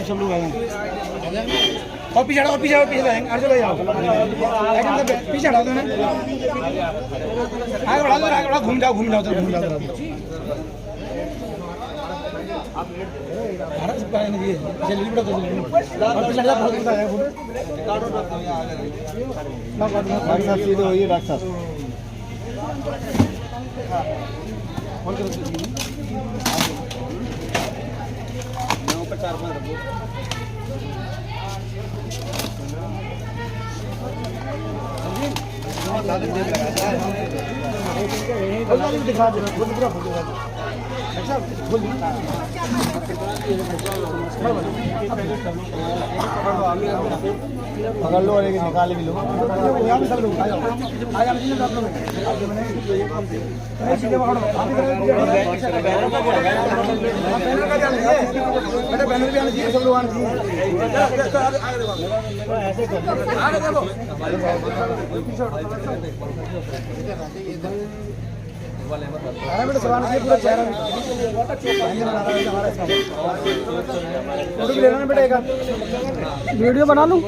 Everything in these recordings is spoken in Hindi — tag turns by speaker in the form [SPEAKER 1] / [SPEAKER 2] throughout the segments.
[SPEAKER 1] सब लोग और पीछे हटाओ, पीछे जाएंगे, अर्जुन भाई आओ, पीछे हटाओ, आगे बढ़ा, घूम जाओ, घूम जाओ। दिखा पकड़ लो और निकाल भी लो। यहाँ पे सब लोग बैनर भी आना चाहिए, सब लोग आना चाहिए। पूरा चेहरा लेना बेटा, एक वीडियो बना लूं।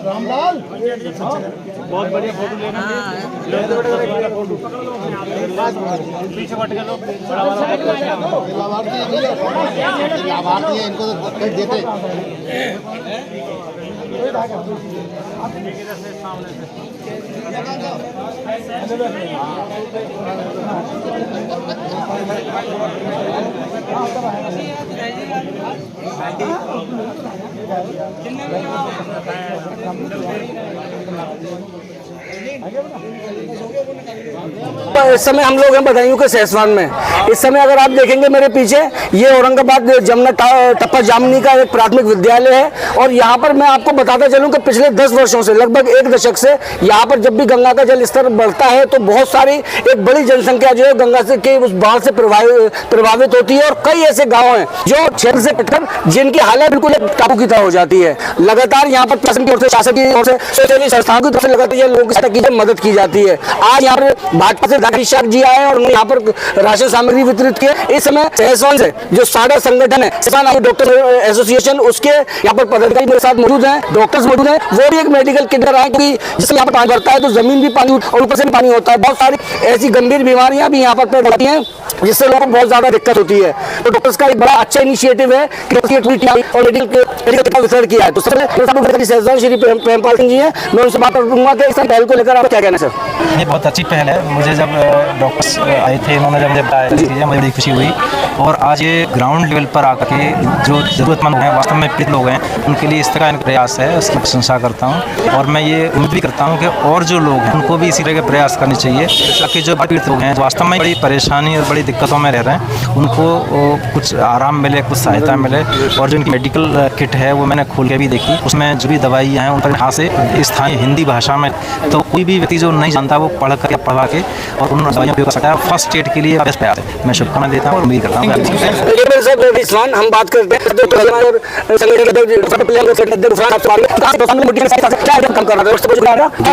[SPEAKER 1] रामलाल बहुत बढ़िया फोटो लेना है। पीछे हट के लो, लाभार्थी है, इनको देते सामने से
[SPEAKER 2] इस समय हम लोग हैं बदायूं के सहसवान में। इस समय अगर आप देखेंगे मेरे पीछे, ये औरंगाबाद जमुना टप्पा जामनी का एक प्राथमिक विद्यालय है। और यहाँ पर मैं आपको बताता चलूँ कि पिछले 10 वर्षों से, लगभग 1 दशक से यहाँ पर जब भी गंगा का जल स्तर बढ़ता है तो बहुत सारी एक बड़ी जनसंख्या जो है गंगा से के उस बाढ़ से प्रभावित होती है। और कई ऐसे गाँव हैं जो क्षेत्र से कटकर जिनकी हालत बिल्कुल टापू की तरह हो जाती है। लगातार यहाँ पर प्रशासन की ओर से, शासन की ओर से, स्वयंसेवी संस्थाओं की तरफ से लगातार लोगों की मदद की जाती है। आज यहाँ पर भाजपा से शाह जी आए और उन्होंने यहाँ पर राशन सामग्री वितरित किए। इस समय सहसवान से जो साडा संगठन है, सहसवान डॉक्टर एसोसिएशन, उसके यहाँ पर पदाधिकारी मेरे साथ मौजूद हैं, डॉक्टर्स मौजूद हैं। वो भी एक मेडिकल किट कर रहा है क्योंकि जिससे यहाँ पर पानी भरता है तो जमीन भी पानी और ऊपर से भी पानी होता है। बहुत सारी ऐसी गंभीर बीमारियां भी यहाँ पर पैदा होती हैं जिससे लोगों को बहुत ज्यादा दिक्कत होती है। तो डॉक्टर्स का एक बड़ा अच्छा इनिशिएटिव है कि और मेडिकल वितरण किया है। तो सहसवान श्री प्रेमपाल सिंह जी हैं, मैं उनसे बात करूंगा कि इस पहल को लेकर आप क्या कहना सर?
[SPEAKER 3] ये बहुत अच्छी पहल है। मुझे जब डॉक्टर्स आए थे, उन्होंने जब बताया मुझे बड़ी खुशी हुई। और आज ये ग्राउंड लेवल पर आकर के जो ज़रूरतमंद हैं, वास्तव में पीड़ित लोग हैं, उनके लिए इस तरह का प्रयास है, उसकी प्रशंसा करता हूँ। और मैं ये उम्मीद भी करता हूँ कि और जो लोग हैं उनको भी इसी तरह के प्रयास करने चाहिए ताकि जो पीड़ित लोग हैं, वास्तव में बड़ी परेशानी और बड़ी दिक्कतों में रह रहे हैं, उनको कुछ आराम मिले, कुछ सहायता मिले। और जो उनकी मेडिकल किट है वो मैंने खोल के भी देखी, उसमें जो भी दवाइयाँ हैं उन पर यहाँ से स्थानीय हिंदी भाषा में, तो कोई भी व्यक्ति जो नहीं जानता वो पढ़ा के और उन दवाइयों को सकता है। फर्स्ट एड के लिए बेस्ट प्रयास है। मैं शुभकामनाएं देता हूँ और उम्मीद करता हूँ।
[SPEAKER 2] हम बात करते हैं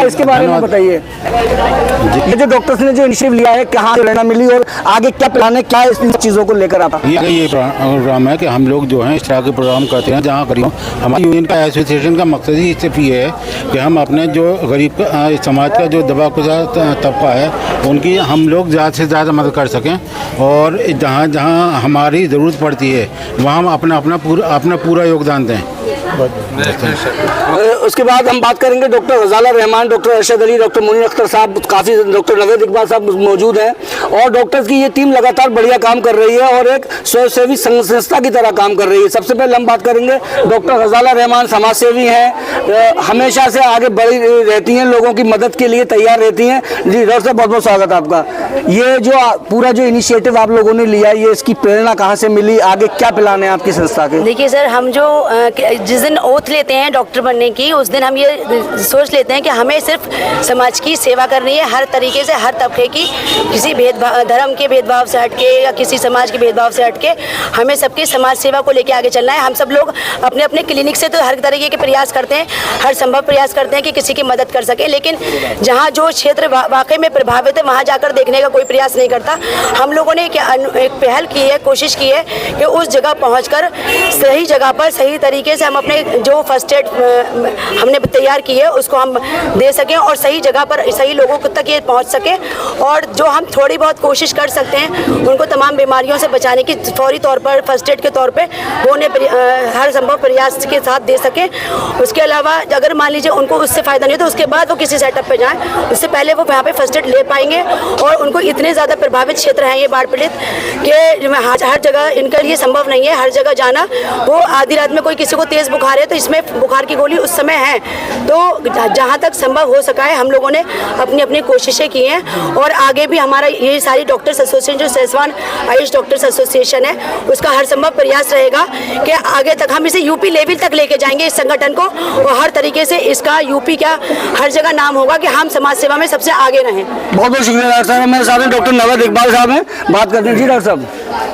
[SPEAKER 2] इसके बारे में बताइए, ये जो डॉक्टर्स ने जो इनिशिएटिव लिया है, कहाँ प्रेरणा मिली और आगे क्या प्लान है, क्या इन चीज़ों को लेकर आता?
[SPEAKER 4] ये प्रोग्राम है कि हम लोग जो है इस तरह के प्रोग्राम करते हैं जहाँ गरीब, हमारी यूनियन का एसोसिएशन का मकसद ही सिर्फ ये है कि हम अपने जो गरीब समाज का जो दबाकुदा तबका है उनकी हम लोग ज़्यादा से ज़्यादा मदद कर सकें। और जहाँ जहाँ हमारी ज़रूरत पड़ती है वहाँ हम अपना पूरा योगदान दें।
[SPEAKER 2] उसके बाद हम बात करेंगे डॉक्टर गजाला रहमान, डॉक्टर अरशद अली, डॉक्टर मुनीर अख्तर साहब, काफ़ी डॉक्टर नवेद इकबाल साहब मौजूद हैं और डॉक्टर्स की ये टीम लगातार बढ़िया काम कर रही है और एक स्वयंसेवी संस्था की तरह काम कर रही है। सबसे पहले हम बात करेंगे डॉक्टर गजाला रहमान समाज सेवी हैं, हमेशा से आगे बढ़ी रहती हैं, लोगों की मदद के लिए तैयार रहती हैं। जी डॉक्टर साहब बहुत बहुत स्वागत है आपका। ये जो पूरा जो इनिशिएटिव आप लोगों ने लिया, ये इसकी प्रेरणा कहाँ से मिली, आगे क्या प्लान है आपकी संस्था के?
[SPEAKER 5] देखिए सर, हम जो जिस दिन ओथ लेते हैं डॉक्टर बनने की, उस दिन हम ये सोच लेते हैं कि हमें सिर्फ समाज की सेवा करनी है, हर तरीके से, हर तबके की, किसी भेदभाव, धर्म के भेदभाव से हटके या किसी समाज के भेदभाव से हटके हमें सबकी समाज सेवा को लेकर आगे चलना है। हम सब लोग अपने अपने क्लिनिक से तो हर तरीके के प्रयास करते हैं, हर संभव प्रयास करते हैं कि किसी की मदद कर सके, लेकिन जहाँ जो क्षेत्र वाकई में प्रभावित है वहाँ जाकर देखने का कोई प्रयास नहीं करता। हम लोगों ने एक पहल की है, कोशिश की है कि उस जगह पहुँचकर सही जगह पर सही तरीके से हम अपने जो फर्स्ट एड हमने तैयार की है उसको हम दे सकें और सही जगह पर सही लोगों तक ये पहुंच सके, और जो हम थोड़ी बहुत कोशिश कर सकते हैं उनको तमाम बीमारियों से बचाने की फौरी तौर पर फर्स्ट एड के तौर पे वो उन्हें हर संभव प्रयास के साथ दे सकें। उसके अलावा अगर मान लीजिए उनको उससे फ़ायदा नहीं हो तो उसके बाद वो किसी सेटअप पे जाएँ, उससे पहले वो यहाँ पे फर्स्ट एड ले पाएंगे। और उनको इतने ज़्यादा प्रभावित क्षेत्र हैं ये बाढ़ पीड़ित कि हर जगह इनके लिए संभव नहीं है हर जगह जाना। वो आधी रात में कोई किसी को तेज़ बुखार है तो इसमें बुखार की गोली उस समय है, तो जहाँ तक संभव हो सका है हम लोगों ने अपनी अपनी कोशिशें की हैं। और आगे भी हमारा ये सारी डॉक्टर्स एसोसिएशन जो सेसवान आयुष डॉक्टर्स एसोसिएशन है उसका हर संभव प्रयास रहेगा कि आगे तक हम इसे यूपी लेवल तक लेके जाएंगे इस संगठन को, और हर तरीके से इसका यूपी का हर जगह नाम होगा कि हम समाज सेवा में सबसे आगे रहें।
[SPEAKER 2] बहुत बहुत शुक्रिया डॉक्टर साहब। मेरे साथ डॉक्टर नवेद इकबाल साहब हैं, बात करते हैं। जी डॉक्टर साहब।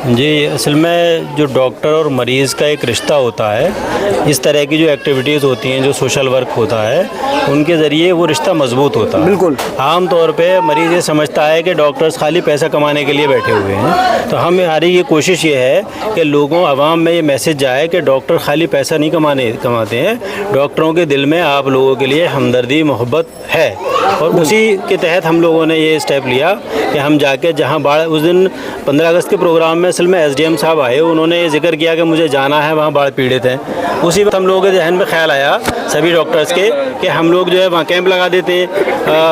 [SPEAKER 6] जी, असल में जो डॉक्टर और मरीज़ का एक रिश्ता होता है, इस तरह की जो एक्टिविटीज़ होती हैं, जो सोशल वर्क होता है, उनके ज़रिए वो रिश्ता मजबूत होता है।
[SPEAKER 2] बिल्कुल।
[SPEAKER 6] आम तौर पे मरीज़ ये समझता है कि डॉक्टर्स खाली पैसा कमाने के लिए बैठे हुए हैं, तो हमारी ये कोशिश ये है कि लोगों आवाम में ये मैसेज जाए कि डॉक्टर खाली पैसा नहीं कमाते हैं, डॉक्टरों के दिल में आप लोगों के लिए हमदर्दी मोहब्बत है। और उसी के तहत हम लोगों ने ये स्टेप लिया कि हम जाके जहाँ बाढ़, उस दिन 15 अगस्त के प्रोग्राम में असल में SDM साहब आए, उन्होंने ये जिक्र किया कि मुझे जाना है, वहाँ बाढ़ पीड़ित हैं। उसी वक्त हम लोगों के जहन में ख्याल आया सभी डॉक्टर्स के कि हम लोग जो है वहाँ कैंप लगा देते हैं।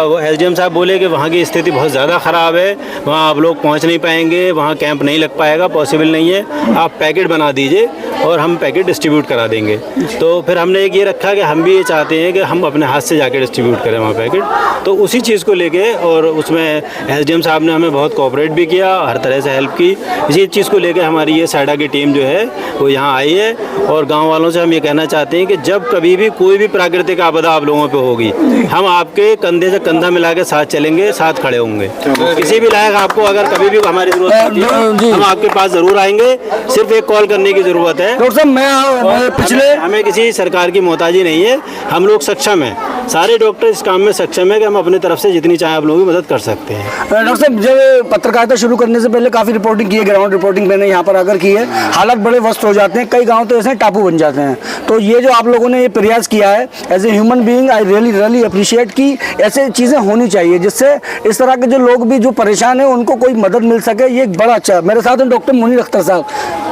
[SPEAKER 6] वो SDM साहब बोले कि वहाँ की स्थिति बहुत ज़्यादा ख़राब है, वहाँ आप लोग पहुँच नहीं पाएंगे, वहाँ कैंप नहीं लग पाएगा, पॉसिबल नहीं है, आप पैकेट बना दीजिए और हम पैकेट डिस्ट्रीब्यूट करा देंगे। तो फिर हमने एक ये रखा कि हम भी ये चाहते हैं कि हम अपने हाथ से जाके डिस्ट्रीब्यूट करें वहाँ पैकेट। तो उसी चीज़ को लेके, और उसमें SDM साहब ने हमें बहुत कोऑपरेट भी किया, हर तरह से हेल्प की। इसी चीज़ को लेके हमारी ये साइडा की टीम जो है वो यहाँ आई है, और गांव वालों से हम ये कहना चाहते हैं कि जब कभी भी कोई भी प्राकृतिक आपदा आप लोगों पे होगी, हम आपके कंधे से कंधा मिला के साथ चलेंगे, साथ खड़े होंगे। किसी भी लायक आपको अगर कभी भी हमारी ज़रूरत होती है हम आपके पास ज़रूर आएंगे, सिर्फ एक कॉल करने की ज़रूरत है।
[SPEAKER 2] डॉक्टर साहब, मैं पिछले
[SPEAKER 6] हमें किसी सरकार की मोहताजी नहीं है, हम लोग सक्षम हैं, सारे डॉक्टर इस काम में सक्षम है कि हम अपनी तरफ से जितनी चाहे आप लोगों की मदद कर सकते हैं।
[SPEAKER 2] डॉक्टर साहब, जब पत्रकारिता शुरू करने से पहले काफ़ी रिपोर्टिंग की है, ग्राउंड रिपोर्टिंग मैंने यहाँ पर आकर की है, हालात बड़े वस्त हो जाते हैं, कई गांव तो ऐसे टापू बन जाते हैं। तो ये जो आप लोगों ने ये प्रयास किया है as a human being, I really appreciate कि ऐसे चीज़ें होनी चाहिए जिससे इस तरह के जो लोग भी जो परेशान हैं उनको कोई मदद मिल सके। ये बड़ा अच्छा। मेरे साथ डॉक्टर मुनीर अख्तर साहब,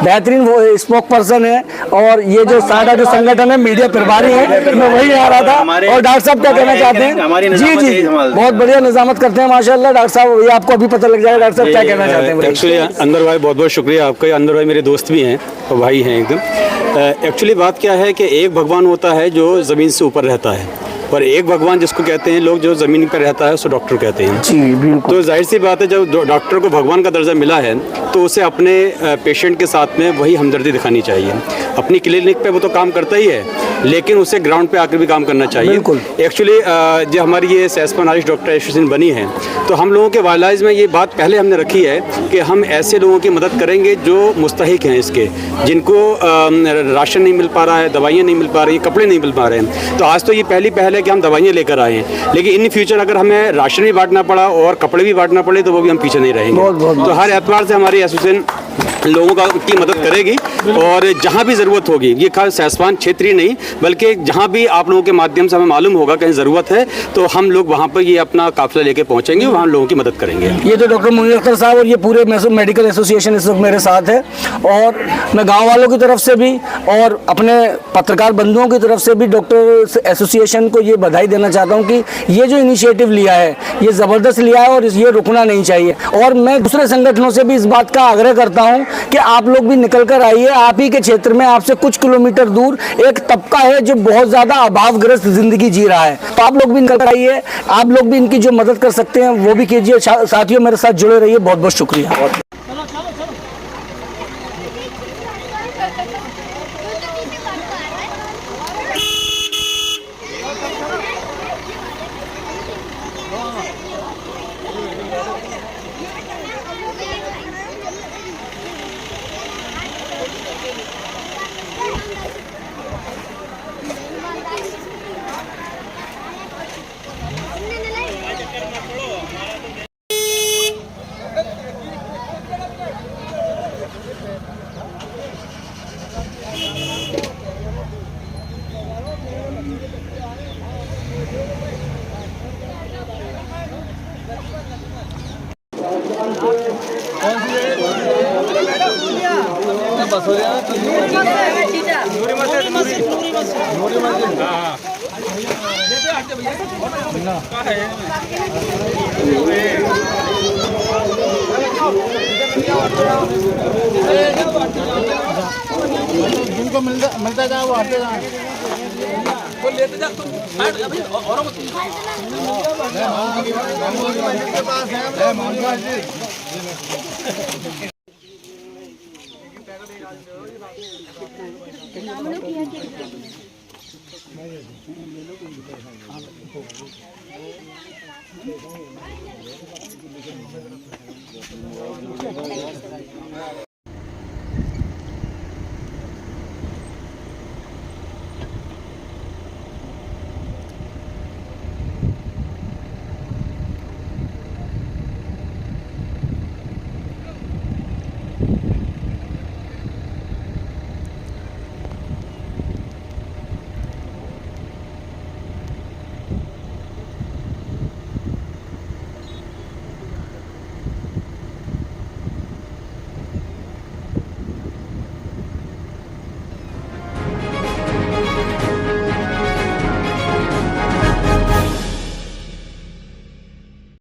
[SPEAKER 2] बेहतरीन वो स्पोक पर्सन है, और ये जो सारा जो संगठन है मीडिया प्रभारी है, मैं वही आ रहा था। और डॉक्टर साहब क्या कहना चाहते हैं? जी जी, बहुत बढ़िया निजामत करते हैं माशाल्लाह। डॉक्टर साहब, ये आपको अभी पता लग जाएगा, डॉक्टर साहब क्या कहना चाहते हैं?
[SPEAKER 7] एक्चुअली अंदर भाई बहुत बहुत शुक्रिया आपका। अंदर भाई मेरे दोस्त भी हैं और भाई हैं एकदम। एक्चुअली बात क्या है कि एक भगवान होता है जो ज़मीन से ऊपर रहता है, और एक भगवान जिसको कहते हैं लोग जो ज़मीन पर रहता है उसको डॉक्टर कहते हैं।
[SPEAKER 2] जी बिल्कुल।
[SPEAKER 7] तो जाहिर सी बात है जब डॉक्टर को भगवान का दर्जा मिला है तो उसे अपने पेशेंट के साथ में वही हमदर्दी दिखानी चाहिए। अपनी क्लिनिक पे वो तो काम करता ही है, लेकिन उसे ग्राउंड पे आकर भी काम करना चाहिए।
[SPEAKER 2] बिल्कुल।
[SPEAKER 7] एक्चुअली जो हमारी ये सेसवान आयुष डॉक्टर एसोसिएशन बनी है, तो हम लोगों के वाइल्ड में ये बात पहले हमने रखी है कि हम ऐसे लोगों की मदद करेंगे जो मुस्तहिक हैं इसके, जिनको राशन नहीं मिल पा रहा है, दवाइयाँ नहीं मिल पा रही, कपड़े नहीं मिल पा रहे हैं। तो आज तो ये पहली पहल है कि हम दवाइयाँ लेकर आए हैं, लेकिन इन फ्यूचर अगर हमें राशन भी बांटना पड़ा और कपड़े भी बांटना पड़े तो वो भी हम पीछे नहीं रहेंगे। तो हर एतबार से हमारी एसोसिएशन लोगों की मदद करेगी और जहाँ भी ज़रूरत होगी, ये खास सहसवान क्षेत्र ही नहीं बल्कि जहाँ भी आप लोगों के माध्यम से हमें मालूम होगा कहीं ज़रूरत है तो हम लोग वहाँ पर ये अपना काफिला लेके पहुँचेंगे, वहाँ लोगों की मदद करेंगे।
[SPEAKER 2] ये तो डॉक्टर मुनीर अख्तर साहब और ये पूरे मेडिकल एसोसिएशन इस वक्त मेरे साथ है और मैं गांव वालों की तरफ से भी और अपने पत्रकार बंधुओं की तरफ से भी डॉक्टर एसोसिएशन को ये बधाई देना चाहता हूँ कि ये जो इनिशिएटिव लिया है ये ज़बरदस्त लिया है और ये रुकना नहीं चाहिए। और मैं दूसरे संगठनों से भी इस बात का आग्रह करता हूँ कि आप लोग भी निकल कर आइए। आप ही के क्षेत्र में आपसे कुछ किलोमीटर दूर एक तबका है जो बहुत ज़्यादा अभावग्रस्त जिंदगी जी रहा है, तो आप लोग भी निकल कर आइए, आप लोग भी इनकी जो मदद कर सकते हैं वो भी कीजिए। साथियों मेरे साथ जुड़े रहिए, बहुत बहुत शुक्रिया।
[SPEAKER 1] जिनको मिलता जाए वो हटते जाए, वो लेते जा तुम औरों को के पास है